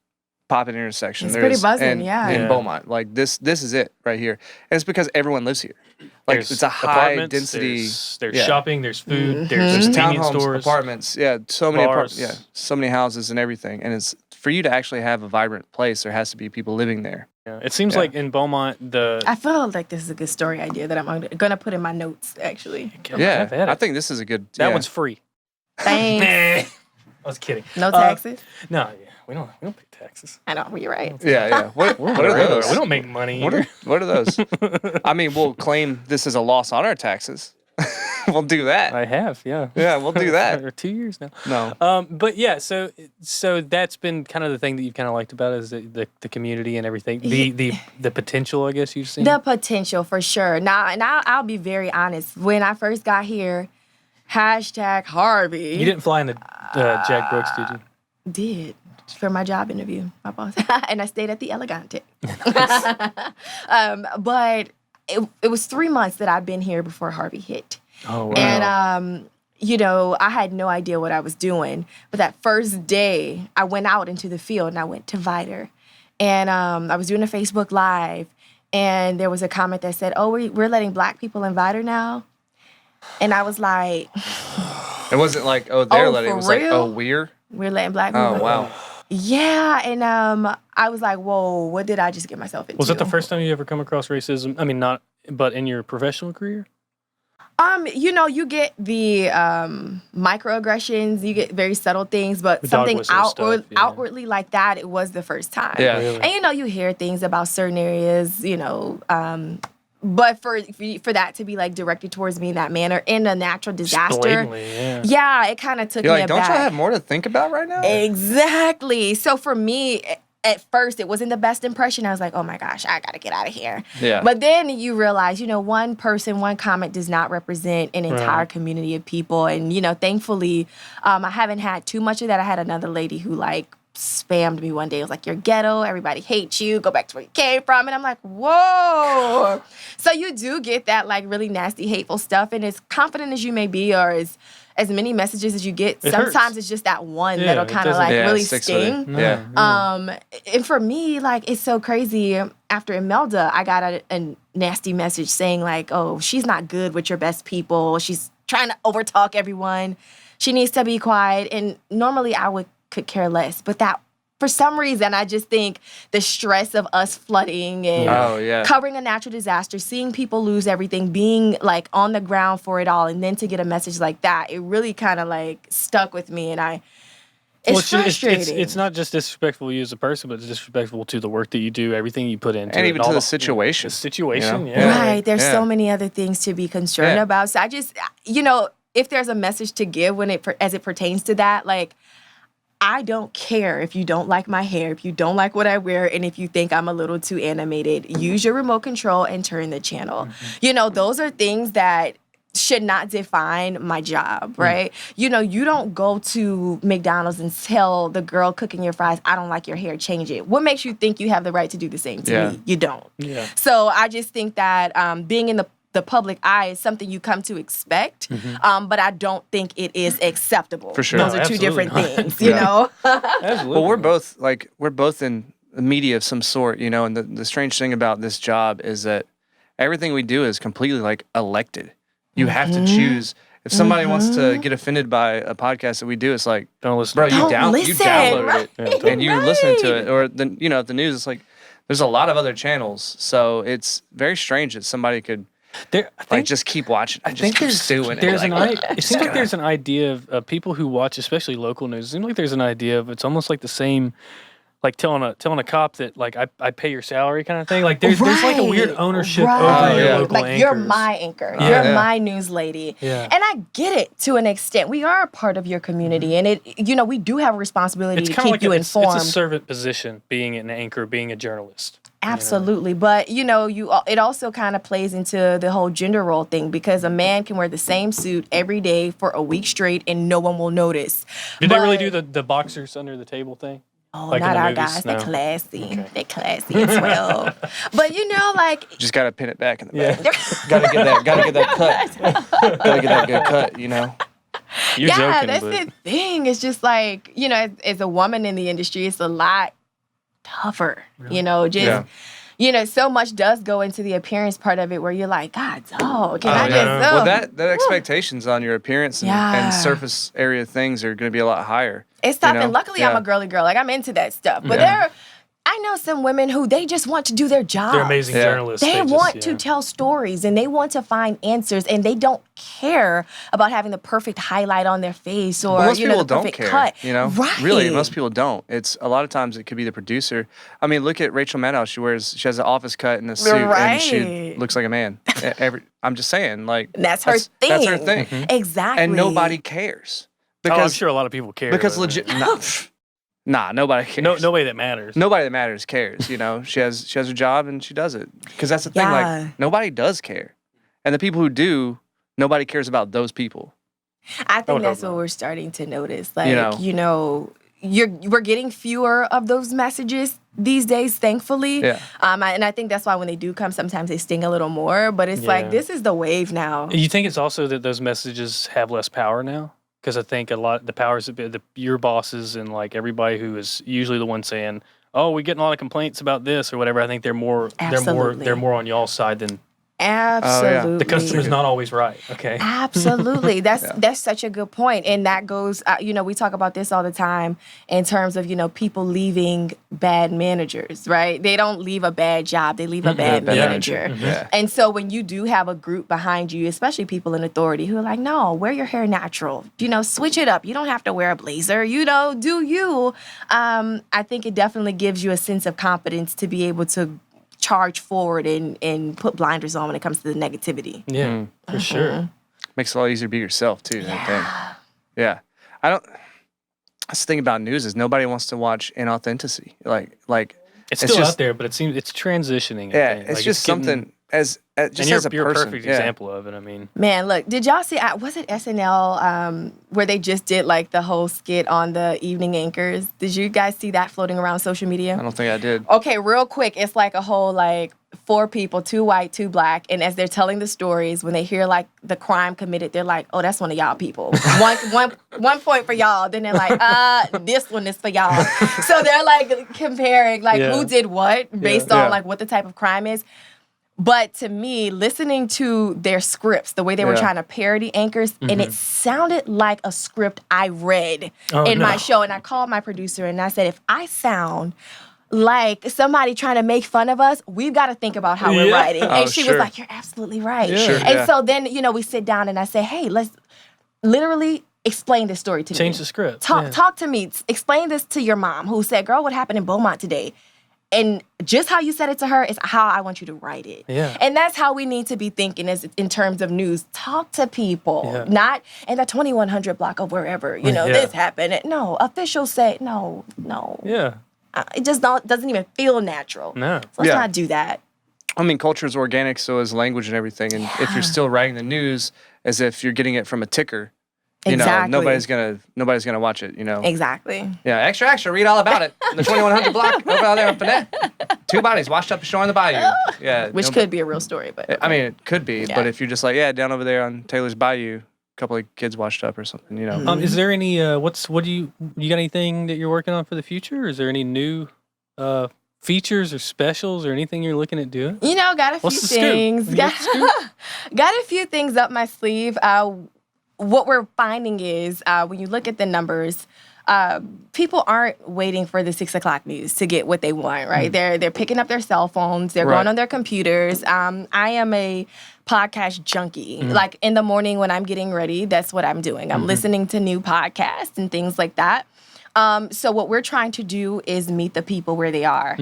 poppin' intersection It's there pretty is buzzing, in yeah. Beaumont. Like this is it right here, and it's because everyone lives here. Like There's it's a high apartments, density. There's yeah. shopping. There's food. There's There's convenience townhomes, stores. apartments, so many bars. so many houses and everything. And it's for you to actually have a vibrant place, there has to be people living there. Yeah. It seems Yeah. like in Beaumont I feel like this is a good story idea that I'm gonna put in my notes. Actually, Yeah, have at I it. think this is a good. that yeah. one's free. thanks. I was kidding. No taxes. No, we don't pay taxes. I know you're right. Yeah. What are those? We don't make money. What are those? I mean, we'll claim this is a loss on our taxes. We'll do that. I have, yeah. Yeah, we'll do that. For 2 years now. No. But yeah, so that's been kind of the thing that you've kind of liked about it is the community and everything. The potential, I guess you've seen. The potential for sure. Now, and I'll be very honest. When I first got here, #Harvey. You didn't fly into Jack Brooks, did you? Did for my job interview, my boss, and I stayed at the Elegante. But it was 3 months that I'd been here before Harvey hit. Oh wow. And I had no idea what I was doing. But that first day, I went out into the field and I went to Vider, and I was doing a Facebook Live, and there was a comment that said, "Oh, we're letting Black people in Vider now," and I was like, It wasn't like, oh, they're letting. It for was like, real? oh, we're. "We're letting Black people." Oh, wow. Yeah, and I was like, "Whoa, what did I just get myself into?" Was that the first time you ever come across racism? I mean, not, but in your professional career? You get the microaggressions, you get very subtle things, but The dog something whistle stuff, yeah. outwardly like that, it was the first time. Yeah. Really? And you hear things about certain areas, but for that to be like directed towards me in that manner in a natural disaster, Blatantly, yeah, it kind of took You're me like, don't aback. y'all have more to think about right now? Exactly. So for me, at first, it wasn't the best impression. I was like, oh my gosh, I got to get out of here. Yeah. But then you realize, one person, one comment does not represent an entire community of people. And, thankfully, I haven't had too much of that. I had another lady who, spammed me one day. It was like, you're ghetto. Everybody hates you. Go back to where you came from. And I'm like, whoa. So you do get that, really nasty, hateful stuff. And as confident as you may be or as many messages as you get, sometimes hurts. it's just that one Yeah, that'll it kind of doesn't- Yeah, really it sticks with sting. it. Yeah. And for me, it's so crazy. After Imelda, I got a nasty message saying oh, she's not good with your best people. She's trying to overtalk everyone. She needs to be quiet. And normally I could care less, but that for some reason, I just think the stress of us flooding and covering a natural disaster, seeing people lose everything, being on the ground for it all, and then to get a message like that, it really kind of stuck with me. And it's frustrating. It's not just disrespectful to you as a person, but it's disrespectful to the work that you do, everything you put into it. And even all to the situation. The situation, You know? yeah. Right. There's Yeah. so many other things to be concerned Yeah. about. So I just, if there's a message to give as it pertains to that, I don't care if you don't like my hair, if you don't like what I wear, and if you think I'm a little too animated. Use your remote control and turn the channel. Mm-hmm. Those are things that should not define my job, right? You know, you don't go to McDonald's and tell the girl cooking your fries, I don't like your hair, change it. What makes you think you have the right to do the same to me? You don't. Yeah. So I just think that being in the public eye is something you come to expect, but I don't think it is acceptable. For sure. Those No, are two absolutely different not. things, you know? Absolutely. Well, we're both in the media of some sort, you know, and the strange thing about this job is that everything we do is completely like elected. You have to choose. If somebody wants to get offended by a podcast that we do, it's like, Don't listen. bro, to you it. listen, downloaded right? it and you listen to it. Or then, you know, at the news, it's like there's a lot of other channels, so it's very strange that somebody could There, I like think, just keep watching. I And think just keep doing there's it. an Like, it seems like there's an idea of people who watch, especially local news. It seems like there's an idea of it's almost like the same, like telling a cop that like I pay your salary kind of thing. Like there's like a weird ownership over your local like anchors. you're my anchor, Yeah. you're my news lady, Yeah. and I get it to an extent. We are a part of your community, and we do have a responsibility It's to kind of keep like you informed. It's a servant position, being an anchor, being a journalist. Absolutely, but it also kind of plays into the whole gender role thing because a man can wear the same suit every day for a week straight and no one will notice. Did they really But- do the boxers under the table thing? Oh, like in not the our movies? guys. No. They're classy. Okay. They're classy as well. But like, just gotta pin it back in the Yeah. back. gotta get that cut. Gotta get that good cut, you know. You're yeah, joking, that's but the thing. It's just like, as a woman in the industry, it's a lot tougher. So much does go into the appearance part of it where you're like, God, can I just... yeah. Well, that expectations on your appearance and, Yeah. and surface area things are going to be a lot higher. It's tough, you know? and luckily I'm Yeah. a girly girl. Like, I'm into that stuff. But I know some women who they just want to do their job. they're amazing Yeah. journalists. They just- want to yeah. tell stories and they want to find answers and they don't care about having the perfect highlight on their face or But most people the don't perfect care, cut. you know. Right. Really, most people don't. It's a lot of times it could be the producer. I mean, look at Rachel Maddow. She has an office cut and a suit, and she Right. looks like a man. I'm just saying, like That's her thing. That's her thing, Exactly. and nobody cares Oh, I'm sure a lot of people care. because but, legit. Nah, nobody cares. nobody that matters. Nobody that matters cares. You know, she has her job and she does it because that's the thing. Yeah. Like nobody does care, and the people who do, nobody cares about those people. I would think that's hope what not. we're starting to notice. Like, we're getting fewer of those messages these days, thankfully. Yeah. And I think that's why when they do come, sometimes they sting a little more. But it's Yeah. like, this is the wave now. You think it's also that those messages have less power now? Because I think a lot the powers of your bosses and like everybody who is usually the one saying, "Oh, we're getting a lot of complaints about this or whatever." I think they're more on y'all's side than Absolutely. the customer's not always right. Okay. Absolutely. That's such a good point. And that goes, we talk about this all the time in terms of, people leaving bad managers, right? They don't leave a bad job. They leave a bad manager. Yeah. And so when you do have a group behind you, especially people in authority who are like, no, wear your hair natural, switch it up. You don't have to wear a blazer, do you? I think it definitely gives you a sense of confidence to be able to charge forward and put blinders on when it comes to the negativity. Yeah, for sure. Makes it a lot easier to be yourself too. I think. Yeah. That's the thing about news is nobody wants to watch inauthenticity. Like It's still just, out there, but it seems it's transitioning. I Yeah, think. it's Like, just getting- something as And just you're, as a you're person. a perfect yeah. example of it. I mean, Man, look, did y'all see, was it SNL where they just did like the whole skit on the evening anchors? Did you guys see that floating around social media? I don't think I did. Okay, real quick, it's like a whole like 4 people, 2 white, 2 black, and as they're telling the stories, when they hear like the crime committed, they're like, "Oh, that's one of y'all people." one point for y'all. Then they're like, "This one is for y'all." So they're like comparing like Yeah. who did what based Yeah. on like what the type of crime is. But to me, listening to their scripts, the way they were Yeah. trying to parody anchors, and it sounded like a script I read Oh, in my no. show. And I called my producer and I said, if I sound like somebody trying to make fun of us, we've got to think about how we're Yeah. writing. And Oh, she sure. was like, you're absolutely right. Yeah. Sure, And yeah. so then, we sit down and I say, hey, let's literally explain this story to me. change the script. Talk to me. Explain this to your mom who said, girl, what happened in Beaumont today? And just how you said it to her is how I want you to write it. Yeah. And that's how we need to be thinking as in terms of news. Talk to people, Yeah. not in the 2100 block of wherever, Yeah. this happened. No, officials say, no. Yeah. It just doesn't even feel natural. No. So let's Yeah. not do that. I mean, culture is organic, so is language and everything. And if you're still writing the news as if you're getting it from a ticker, you know, nobody's gonna watch it. You know. Exactly. Yeah, extra. Read all about it. The 2100 block over there in Finette. 2 bodies washed up ashore on the bayou. Yeah, Which could be a real story, but I mean, it could be. Yeah. But if you're just like, down over there on Taylor's Bayou, a couple of kids washed up or something, you know. Is there any what do you got anything that you're working on for the future? Is there any new features or specials or anything you're looking at doing? you know, got a few What's the scoop? things. Got a few things up my sleeve. What we're finding is when you look at the numbers, people aren't waiting for the 6 o'clock news to get what they want, right? They're picking up their cell phones, they're going on their computers. I am a podcast junkie. Like in the morning when I'm getting ready, that's what I'm doing. I'm listening to new podcasts and things like that. So what we're trying to do is meet the people where they are.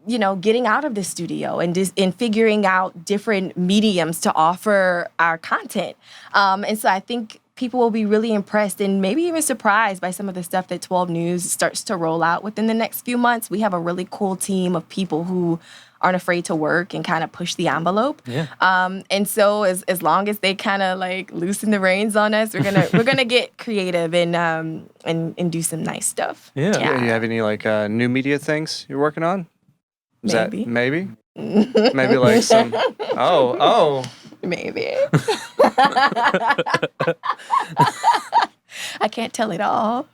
You know, getting out of the studio and figuring out different mediums to offer our content. And so I think people will be really impressed and maybe even surprised by some of the stuff that 12 News starts to roll out within the next few months. We have a really cool team of people who aren't afraid to work and kind of push the envelope. Yeah. And so as long as they kind of like loosen the reins on us, we're gonna get creative and do some nice stuff. Yeah. You have any like new media things you're working on? Is Maybe. that maybe? Maybe like some. Maybe. I can't tell it all.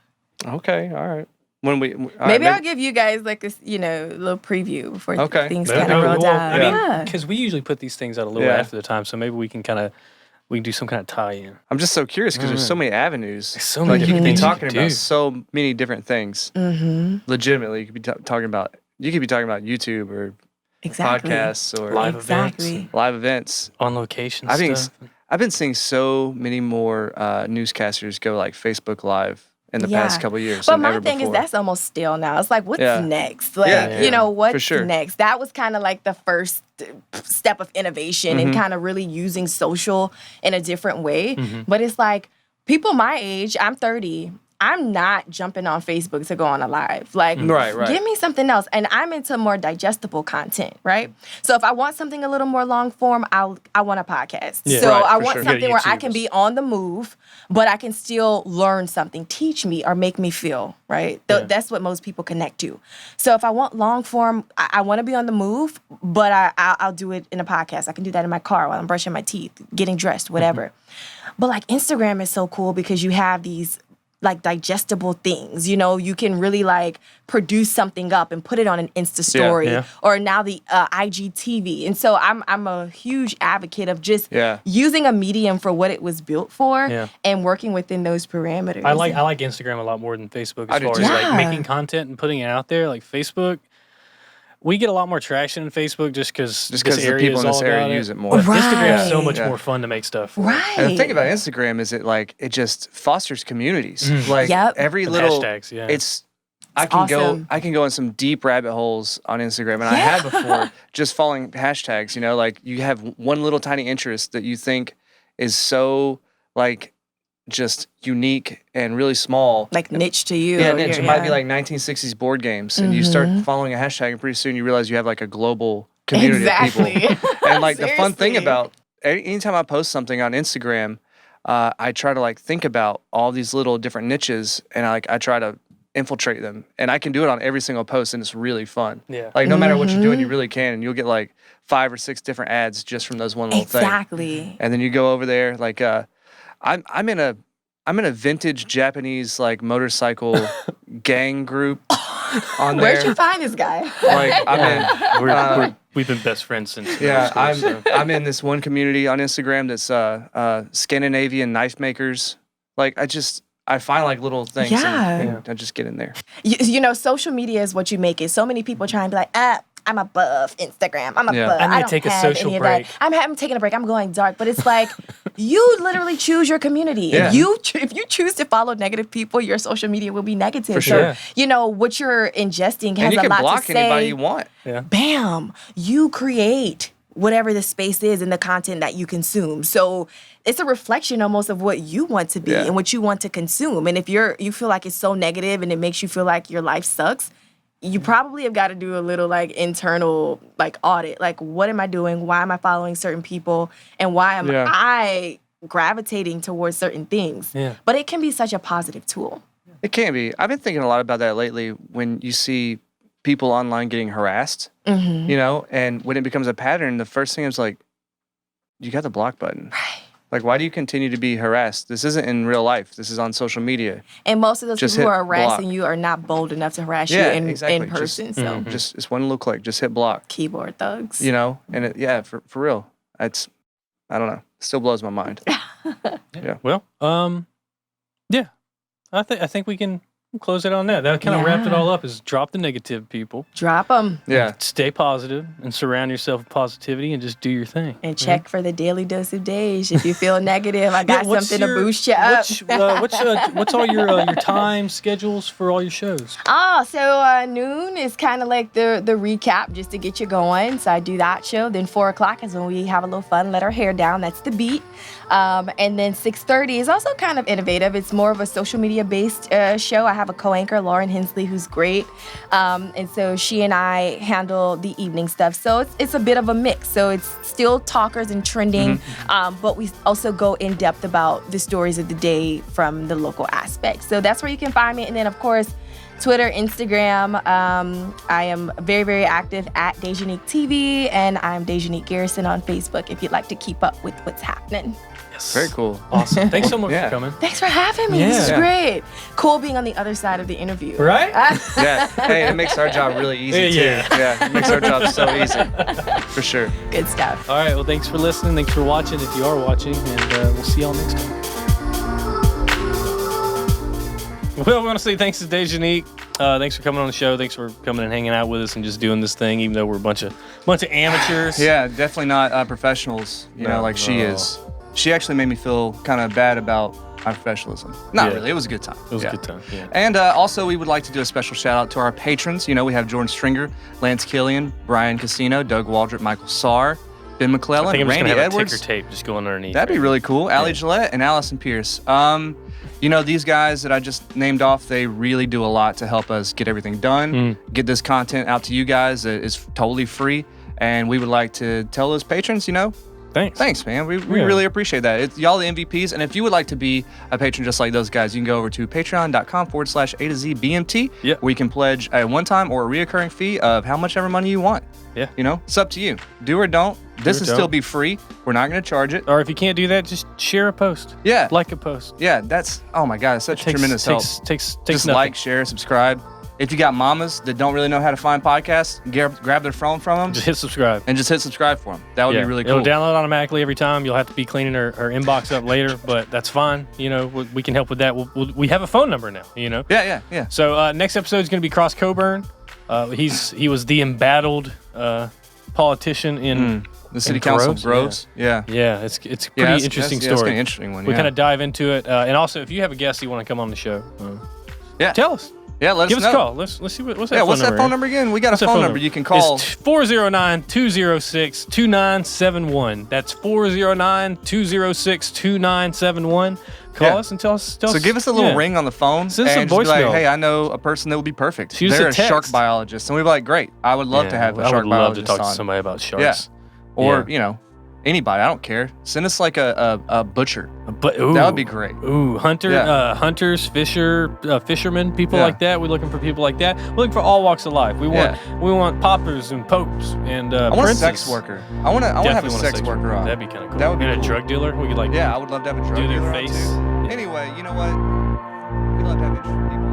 Okay, all right. When we Maybe I'll give you guys like this, you know, little preview before things That'd kind of be roll cool. down. I mean, because we usually put these things out a little Yeah. after the time, so maybe we can do some kind of tie-in. I'm just so curious because there's so many avenues. So many Like you could different be things you talking could about do. so many different things. Legitimately, you could be talking about. You could be talking about YouTube or Exactly. podcasts or Live Exactly. live events. On location I think stuff. I've been seeing so many more newscasters go like Facebook Live in the past couple of years But than my ever thing before. is that's almost stale now. It's like, what's Yeah. next? Like, Yeah. you know, For what's sure. next? That was kind of like the first step of innovation and kind of really using social in a different way. But it's like people my age, I'm 30. I'm not jumping on Facebook to go on a live. Like, Right. give me something else. And I'm into more digestible content, right? So if I want something a little more long form, I want a podcast. Yeah. So Right, I for want sure. something Yeah, where I YouTubers. can be on the move, but I can still learn something, teach me, or make me feel, right? That's what most people connect to. So if I want long form, I want to be on the move, but I'll do it in a podcast. I can do that in my car while I'm brushing my teeth, getting dressed, whatever. But like Instagram is so cool because you have these like digestible things, you know, you can really like produce something up and put it on an Insta story yeah. or now the IGTV. And so I'm a huge advocate of just Yeah. using a medium for what it was built for Yeah. and working within those parameters. I like Instagram a lot more than Facebook I as do far too. as Yeah. like making content and putting it out there. Like Facebook, we get a lot more traction in Facebook just because Just because the people in this area use it more. But Instagram's so Right. much Yeah. more fun to make stuff for. Right. And the thing about Instagram is it just fosters communities. Like Yep. every And little hashtags, yeah. I can awesome. go in some deep rabbit holes on Instagram, and I have before just following hashtags. You know, like you have one little tiny interest that you think is so like just unique and really small. like niche to you. Yeah, niche. It might be yeah. like 1960s board games, and you start following a hashtag, and pretty soon you realize you have like a global community of Exactly. people. And like the fun thing Seriously. about anytime I post something on Instagram, I try to like think about all these little different niches, and I try to infiltrate them, and I can do it on every single post, and it's really fun. Yeah. Like no matter what you're doing, you really can, and you'll get like 5 or 6 different ads just from those one little thing. Exactly. And then you go over there, like I'm in a vintage Japanese like motorcycle gang group on there. Where'd you find this guy? Like I'm in, We've been best friends since yeah, middle school, so. I'm in this one community on Instagram that's Scandinavian knife makers. Like I find like little things and I just get in there. You know, social media is what you make it. So many people try and be like, I'm above Instagram. I'm above. Yeah. I need to don't take a have social any of break. that. I'm taking a break. I'm going dark. But it's like, you literally choose your community. Yeah. If you choose to follow negative people, your social media will be negative. For sure. So, you know, what you're ingesting has And you a can lot block to say. anybody you want. Bam, you create whatever the space is and the content that you consume. So it's a reflection almost of what you want to be and what you want to consume. And if you feel like it's so negative and it makes you feel like your life sucks, you probably have got to do a little like internal like audit. Like, what am I doing? Why am I following certain people? And why am I gravitating towards certain things? Yeah. But it can be such a positive tool. It can be. I've been thinking a lot about that lately when you see people online getting harassed, you know, and when it becomes a pattern, the first thing is like, you got the block button. Right. Like, why do you continue to be harassed? This isn't in real life. This is on social media. And most of those Just people who hit are harassing block. you are not bold enough to harass you in person. So Just it's one little click. Just hit block. keyboard thugs. You know, and for real, it's I don't know. It still blows my mind. Yeah. Well, yeah. I think we can close it on that. That kind of wrapped it all up. Is drop the negative, people. Drop them. Yeah. Stay positive and surround yourself with positivity and just do your thing. And check for the daily dose of Dej. If you feel negative, I got something to boost you up. What's all your time schedules for all your shows? So noon is kind of like the recap just to get you going. So I do that show. Then 4 o'clock is when we have a little fun, let our hair down. That's the beat. And then 6:30 is also kind of innovative. It's more of a social media based show. I have a co-anchor, Lauren Hensley, who's great. And so she and I handle the evening stuff. So it's a bit of a mix. So it's still talkers and trending, but we also go in depth about the stories of the day from the local aspect. So that's where you can find me. And then, of course, Twitter, Instagram. I am very, very active at DeJonique TV, and I'm DeJonique Garrison on Facebook if you'd like to keep up with what's happening. Yes. Very cool. Awesome. Thanks so much for coming. Thanks for having me. This is great. Cool being on the other side of the interview. Right? Yeah. Hey, it makes our job really easy, too. Yeah. It makes our job so easy. For sure. Good stuff. All right. Well, thanks for listening. Thanks for watching if you are watching. And we'll see y'all next time. Well, we want to say thanks to DeJonique. Thanks for coming on the show. Thanks for coming and hanging out with us and just doing this thing, even though we're a bunch of amateurs. Yeah, definitely not professionals, you know, like she is. She actually made me feel kind of bad about my professionalism. Not really. It was a good time. It was a good time, yeah. And also, we would like to do a special shout out to our patrons. You know, we have Jordan Stringer, Lance Killian, Brian Casino, Doug Waldrop, Michael Sarr, Ben McClellan, I think I'm Randy just gonna have Edwards. a ticker tape just going underneath. That'd be really cool. Allie Gillette and Allison Pierce. You know, these guys that I just named off, they really do a lot to help us get everything done, get this content out to you guys that is totally free. And we would like to tell those patrons, you know, thanks, man. We really appreciate that. It's y'all the MVPs. And if you would like to be a patron just like those guys, you can go over to patreon.com/A to Z BMT, where you can pledge a one-time or a reoccurring fee of how much ever money you want. Yeah. You know, it's up to you. Do or don't. This will still be free. We're not going to charge it. Or if you can't do that, just share a post. Yeah. Like a post. Yeah, that's, oh my God, it's such tremendous help. Takes just nothing. like, share, subscribe. If you got mamas that don't really know how to find podcasts, grab their phone from them. Just hit subscribe. And just hit subscribe for them. That would be really cool. It'll download automatically every time. You'll have to be cleaning her inbox up later, but that's fine. You know, we can help with that. We have a phone number now, you know? Yeah. So next episode is going to be Cross Coburn. He was the embattled politician in the city council of Groves. Yeah. It's a pretty interesting story. It's an interesting one. We kind of dive into it. And also, if you have a guest you want to come on the show, tell us. Yeah, let us know. Give us a call. Let's see what's that phone number. What's that phone number again? We got a phone number you can call. It's 409-206-2971. That's 409-206-2971. Call us and tell us. So give us a little ring on the phone. Send us and some just be like, voicemail. hey, I know a person that would be perfect. Shoot us They're a a shark text. biologist. And we'd be like, great. I would love to have a shark biologist I would love to talk on. to somebody about sharks. Yeah. Or, you know, anybody. I don't care. Send us like a butcher. But that would be great. Hunters, fishermen, people like that. We're looking for people like that. We're looking for all walks of life. We want poppers and popes and I want princes. a sex worker. I want to have a sex worker on. That'd be kind of cool. That would be and cool. a drug dealer. We could I would love to have a drug dealer do their on, face. too. Anyway, you know what? We love to have interesting people.